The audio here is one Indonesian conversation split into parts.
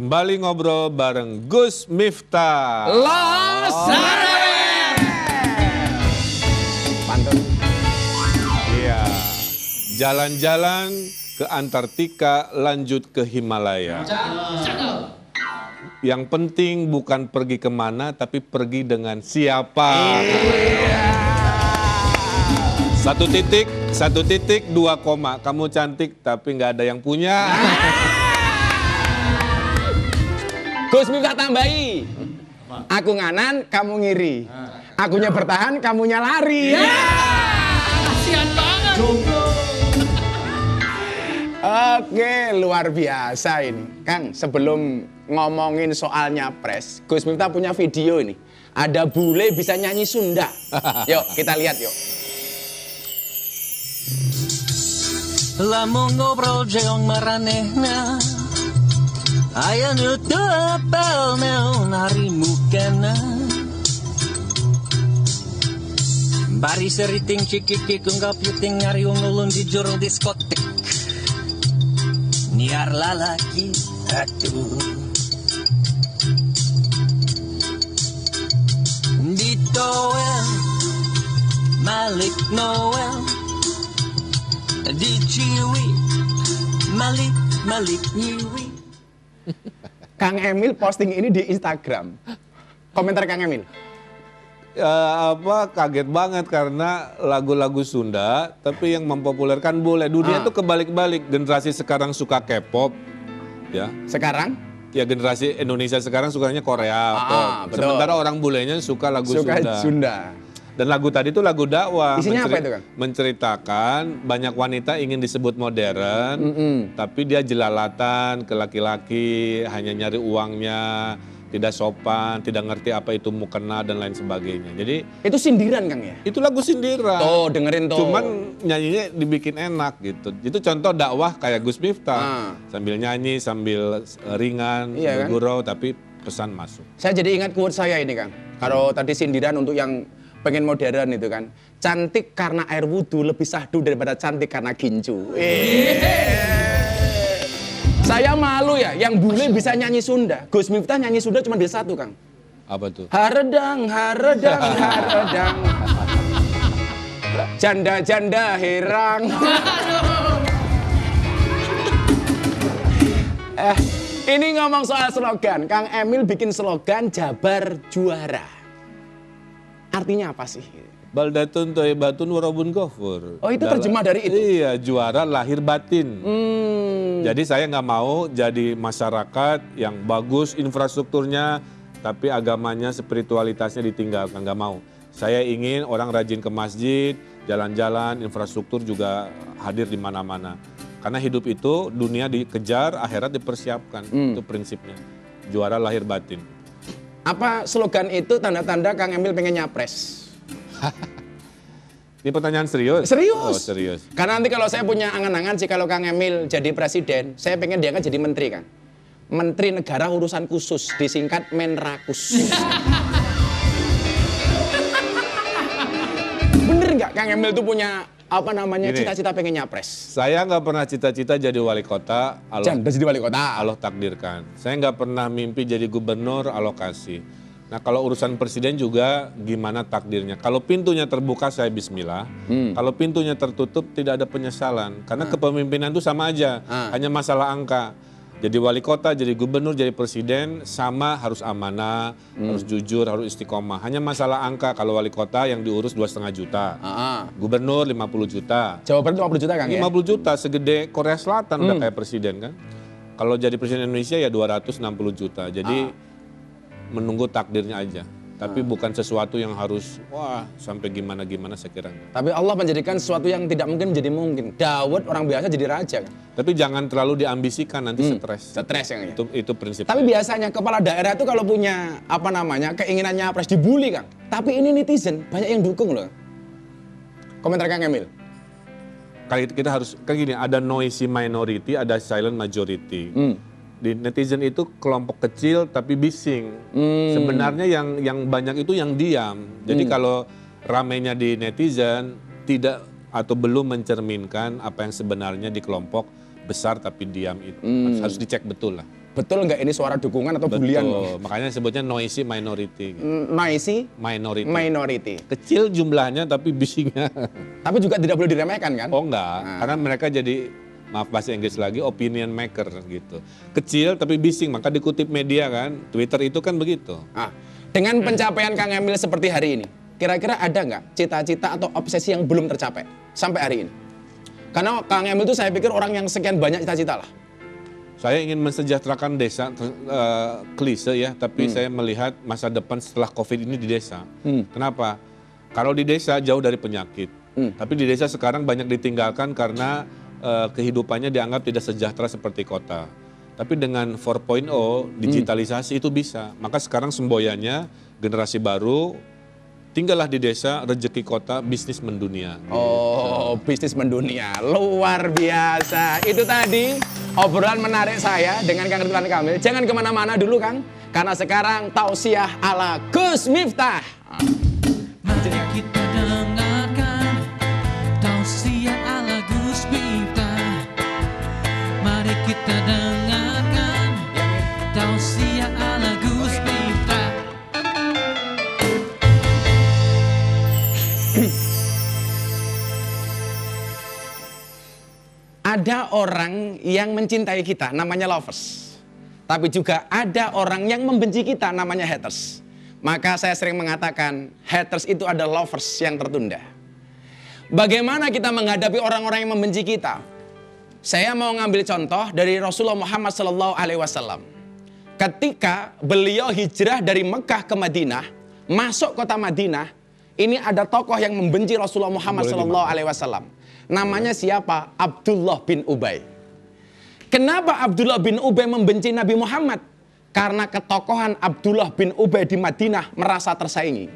Kembali ngobrol bareng Gus Miftah. Pantun. Iya. Jalan-jalan ke Antartika, lanjut ke Himalaya. Yang penting bukan pergi kemana, tapi pergi dengan siapa. Satu titik, 2 koma. Kamu cantik, tapi nggak ada yang punya. Gus Miftah tambahi. Aku nganan, kamu ngiri. Akunya bertahan, kamunya lari. Kasian banget. Oke, luar biasa ini. Kang, sebelum ngomongin soal nyapres, Gus Miftah punya video ini. Ada bule bisa nyanyi Sunda. Yuk, kita lihat yuk. Lamun ngobrol jeung maranehna aya nu teu apal naon harimukana bari seriting cikik unggap yuting ngari ulun di jero diskotek niar lalaki atuh di Toel Malik Noel di Ciwi Malik Nyiwi. Kang Emil posting ini di Instagram. Komentar Kang Emil. Kaget banget karena lagu-lagu Sunda, tapi yang mempopulerkan bule. Dunia tuh kebalik-balik. Generasi sekarang suka K-pop, ya. Sekarang? Ya generasi Indonesia sekarang sukanya Korea, pop. Betul. Sementara orang bulenya suka lagu Suka Sunda. Dan lagu tadi itu lagu dakwah. Isinya apa itu, Kang? Menceritakan banyak wanita ingin disebut modern, tapi dia jelalatan ke laki-laki, hanya nyari uangnya, tidak sopan, tidak ngerti apa itu mukena dan lain sebagainya. Jadi Itu sindiran, Kang ya? itu lagu sindiran. Tuh, dengerin tuh. Cuman nyanyinya dibikin enak gitu. Itu contoh dakwah kayak Gus Miftah. Sambil nyanyi, sambil ringan, Iya, kan? bergurau, tapi pesan masuk. Saya jadi ingat quote saya ini, Kang. Kalau tadi sindiran untuk yang pengen modern itu kan. Cantik karena air wudhu lebih sahdu daripada cantik karena gincu. Saya malu ya, yang bule bisa nyanyi Sunda. Gus Miftah nyanyi Sunda cuma bisa satu, Kang. Apa tuh? Haredang, haredang, haredang. Janda-janda herang. Ini ngomong soal slogan. Kang Emil bikin slogan Jabar Juara. Artinya apa sih? Baldatun Thayyibatun Warabun Ghafur. Oh, itu terjemah dari itu? Iya, juara lahir batin. Jadi saya nggak mau jadi masyarakat yang bagus infrastrukturnya, tapi agamanya, spiritualitasnya ditinggalkan, nggak mau. Saya ingin orang rajin ke masjid, jalan-jalan, infrastruktur juga hadir di mana-mana. Karena hidup itu dunia dikejar, akhirat dipersiapkan. Itu prinsipnya. Juara lahir batin. Apa slogan itu tanda-tanda Kang Emil pengen nyapres? Ini pertanyaan serius? Serius. Oh, serius. Karena nanti kalau saya punya angan-angan sih kalau Kang Emil jadi presiden, saya pengen dia kan jadi menteri, Kang. Menteri Negara Urusan Khusus, disingkat Menrakus. Bener nggak Kang Emil tuh punya apa namanya Gini, cita-cita pengen nyapres? Saya nggak pernah cita-cita jadi wali kota. Jangan jadi wali kota. Allah takdirkan. Saya nggak pernah mimpi jadi gubernur, alokasi. Nah kalau urusan presiden juga gimana takdirnya. Kalau pintunya terbuka saya bismillah. Kalau pintunya tertutup tidak ada penyesalan. Karena kepemimpinan itu sama aja. Hanya masalah angka. Jadi wali kota, jadi gubernur, jadi presiden sama harus amanah, harus jujur, harus istiqomah. Hanya masalah angka. Kalau wali kota yang diurus 2,5 juta. Gubernur 50 juta. Jawa Barat 50 juta, Kang, 50 ya? juta segede Korea Selatan udah kayak presiden kan. Kalau jadi presiden Indonesia ya 260 juta. Jadi menunggu takdirnya aja. Tapi bukan sesuatu yang harus wah sampai gimana-gimana saya kira enggak. Tapi Allah menjadikan sesuatu yang tidak mungkin menjadi mungkin. Daud orang biasa jadi raja, kan? Tapi jangan terlalu diambisikan nanti stres. Stres, Kang, ya? Itu prinsip. Tapi biasanya kepala daerah itu kalau punya apa namanya keinginannya nyapres dibully, Kang. Tapi ini netizen banyak yang dukung loh. Komentar Kang Emil. Kali kita harus kayak gini, ada noisy minority, ada silent majority. Di netizen itu kelompok kecil tapi bising. Sebenarnya yang banyak itu yang diam. Jadi kalau ramainya di netizen tidak atau belum mencerminkan apa yang sebenarnya di kelompok besar tapi diam itu. Harus dicek betul lah. betul nggak ini suara dukungan atau bulian? Betul, makanya sebutnya noisy minority. Noisy Minority. Kecil jumlahnya tapi bisingnya. Tapi juga tidak boleh diremehkan kan? Oh enggak, karena mereka jadi, maaf bahasa Inggris lagi, opinion maker gitu. Kecil tapi bising, maka dikutip media kan, Twitter itu kan begitu. Dengan pencapaian Kang Emil seperti hari ini, kira-kira ada nggak cita-cita atau obsesi yang belum tercapai sampai hari ini? Karena Kang Emil itu saya pikir orang yang sekian banyak cita-cita lah. Saya ingin mensejahterakan desa, klise ya, tapi saya melihat masa depan setelah COVID ini di desa. Kenapa? Kalau di desa jauh dari penyakit, tapi di desa sekarang banyak ditinggalkan karena kehidupannya dianggap tidak sejahtera seperti kota. Tapi dengan 4.0, digitalisasi itu bisa. Maka sekarang semboyannya generasi baru, tinggallah di desa, rezeki kota, bisnis mendunia. Oh, bisnis mendunia. Luar biasa. Itu tadi obrolan menarik saya dengan Kang Ridwan Kamil. Jangan kemana-mana dulu, Kang. Karena sekarang tausiah ala Gus Miftah. Mari kita dengarkan tausiah ala Gus Miftah. Mari kita dengarkan tausiah ala Gus Miftah. Ada orang yang mencintai kita, namanya lovers. Tapi juga ada orang yang membenci kita, namanya haters. Maka saya sering mengatakan, haters itu ada lovers yang tertunda. Bagaimana kita menghadapi orang-orang yang membenci kita? Saya mau ngambil contoh dari Rasulullah Muhammad SAW. Ketika beliau hijrah dari Mekah ke Madinah, masuk kota Madinah, ini ada tokoh yang membenci Rasulullah Muhammad SAW. Namanya siapa? Abdullah bin Ubay. Kenapa Abdullah bin Ubay membenci Nabi Muhammad? Karena ketokohan Abdullah bin Ubay di Madinah merasa tersaingi.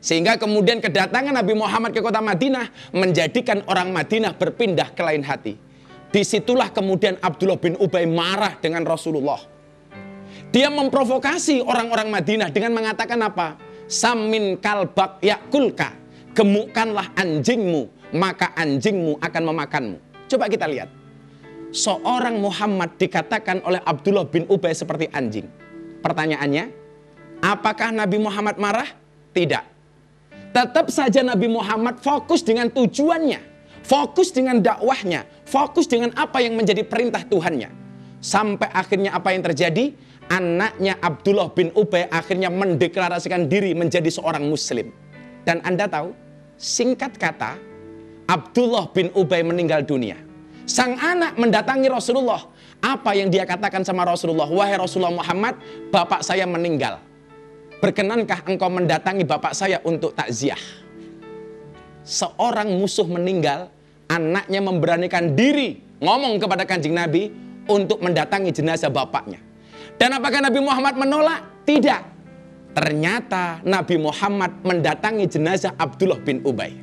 Sehingga kemudian kedatangan Nabi Muhammad ke kota Madinah menjadikan orang Madinah berpindah ke lain hati. Disitulah kemudian Abdullah bin Ubay marah dengan Rasulullah. Dia memprovokasi orang-orang Madinah dengan mengatakan apa? Samin kalbak yakulka. Gemukkanlah anjingmu, maka anjingmu akan memakanmu. Coba kita lihat. Seorang Muhammad dikatakan oleh Abdullah bin Ubay seperti anjing. Pertanyaannya, apakah Nabi Muhammad marah? Tidak. Tetap saja Nabi Muhammad fokus dengan tujuannya, fokus dengan dakwahnya, fokus dengan apa yang menjadi perintah Tuhannya. Sampai akhirnya apa yang terjadi? Anaknya Abdullah bin Ubay akhirnya mendeklarasikan diri menjadi seorang muslim. Dan Anda tahu, singkat kata, Abdullah bin Ubay meninggal dunia. Sang anak mendatangi Rasulullah. Apa yang dia katakan sama Rasulullah? Wahai Rasulullah Muhammad, bapak saya meninggal. Berkenankah engkau mendatangi bapak saya untuk takziah? Seorang musuh meninggal, anaknya memberanikan diri ngomong kepada Kanjeng Nabi untuk mendatangi jenazah bapaknya. Dan apakah Nabi Muhammad menolak? Tidak. Ternyata Nabi Muhammad mendatangi jenazah Abdullah bin Ubay.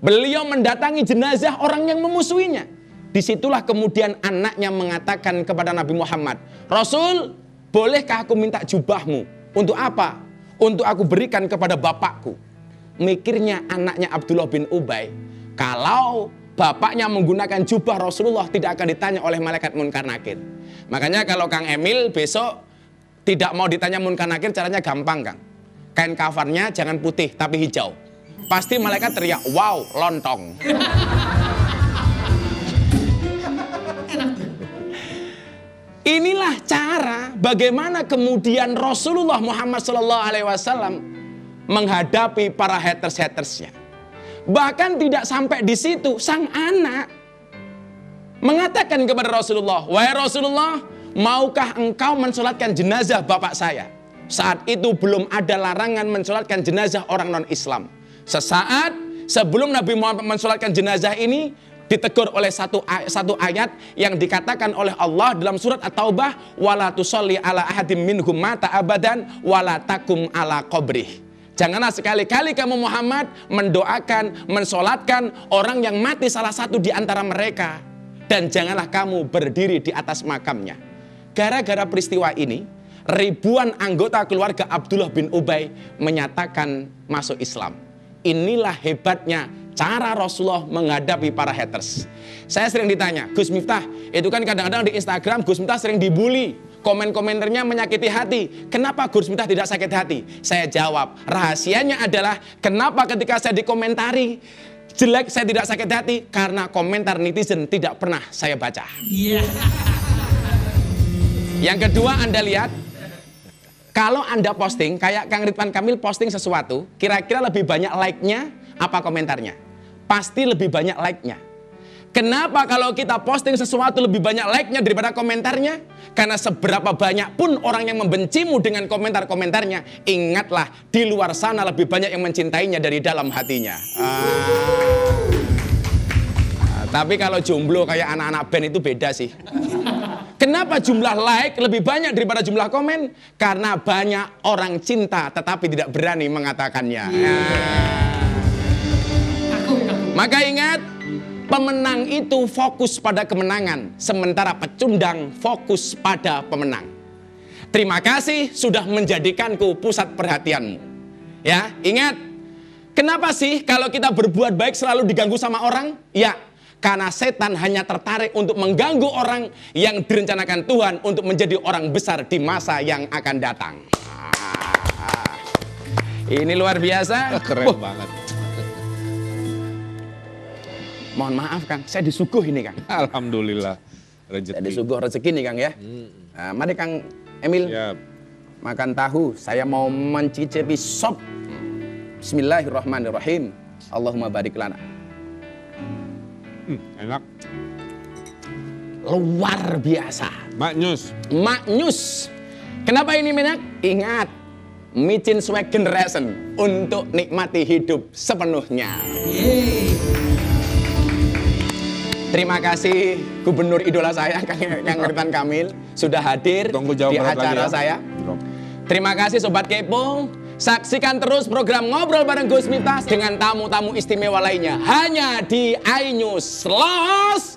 Beliau mendatangi jenazah orang yang memusuhinya. Disitulah kemudian anaknya mengatakan kepada Nabi Muhammad, Rasul, bolehkah aku minta jubahmu? Untuk apa? Untuk aku berikan kepada bapakku. Mikirnya anaknya Abdullah bin Ubay, kalau bapaknya menggunakan jubah Rasulullah tidak akan ditanya oleh malaikat Munkar Nakir. Makanya kalau Kang Emil besok tidak mau ditanya Munkar Nakir, caranya gampang, Kang. Kain kafannya jangan putih tapi hijau. Pasti malaikat teriak, wow, lontong. Inilah cara bagaimana kemudian Rasulullah Muhammad SAW menghadapi para haters-hatersnya. Bahkan tidak sampai di situ, sang anak mengatakan kepada Rasulullah, wahai Rasulullah, maukah engkau mensolatkan jenazah bapak saya? Saat itu belum ada larangan mensolatkan jenazah orang non-Islam. Sesaat sebelum Nabi Muhammad mensolatkan jenazah ini, ditegur oleh satu ayat yang dikatakan oleh Allah dalam surat At-Taubah, wala tusolli ala ahadim minhum mata abadan wala takum ala qabrih. Janganlah sekali-kali kamu Muhammad mendoakan, mensolatkan orang yang mati salah satu di antara mereka, dan janganlah kamu berdiri di atas makamnya. Gara-gara peristiwa ini, ribuan anggota keluarga Abdullah bin Ubay menyatakan masuk Islam. Inilah hebatnya cara Rasulullah menghadapi para haters. Saya sering ditanya, Gus Miftah, itu kan kadang-kadang di Instagram Gus Miftah sering dibully Komen-komentarnya menyakiti hati. Kenapa Gus Miftah tidak sakit hati? Saya jawab, rahasianya adalah kenapa ketika saya dikomentari jelek saya tidak sakit hati? Karena komentar netizen tidak pernah saya baca. Iya. Yang kedua, Anda lihat, kalau Anda posting, kayak Kang Ridwan Kamil posting sesuatu, kira-kira lebih banyak like-nya apa komentarnya? Pasti lebih banyak like-nya. Kenapa kalau kita posting sesuatu lebih banyak like-nya daripada komentarnya? Karena seberapa banyak pun orang yang membencimu dengan komentar-komentarnya, ingatlah di luar sana lebih banyak yang mencintainya dari dalam hatinya. Tapi kalau jomblo kayak anak-anak band itu beda sih. Kenapa jumlah like lebih banyak daripada jumlah komen? Karena banyak orang cinta tetapi tidak berani mengatakannya. Maka ingat, pemenang itu fokus pada kemenangan, sementara pecundang fokus pada pemenang. Terima kasih sudah menjadikanku pusat perhatianmu. Ya, ingat, kenapa sih kalau kita berbuat baik selalu diganggu sama orang? Ya, karena setan hanya tertarik untuk mengganggu orang yang direncanakan Tuhan untuk menjadi orang besar di masa yang akan datang. Ini luar biasa. Keren banget. Mohon maaf Kang, saya disuguh ini Kang. Alhamdulillah. Saya Rezeki. disuguh rezeki nih Kang ya. Nah, mari Kang Emil Ya. makan tahu. Saya mau mencicipi sop. Bismillahirrahmanirrahim. Allahumma barik lana. Enak. Luar biasa. Maknyus. Maknyus. Kenapa ini enak? Ingat, micin swag generation untuk nikmati hidup sepenuhnya. Terima kasih Gubernur idola saya, Kang Ridwan Kamil, sudah hadir Tunggu Jawa di Barat acara lagi ya. saya. Drop. Terima kasih Sobat Kepo. Saksikan terus program Ngobrol bareng Gus Miftah dengan tamu-tamu istimewa lainnya hanya di iNews. Los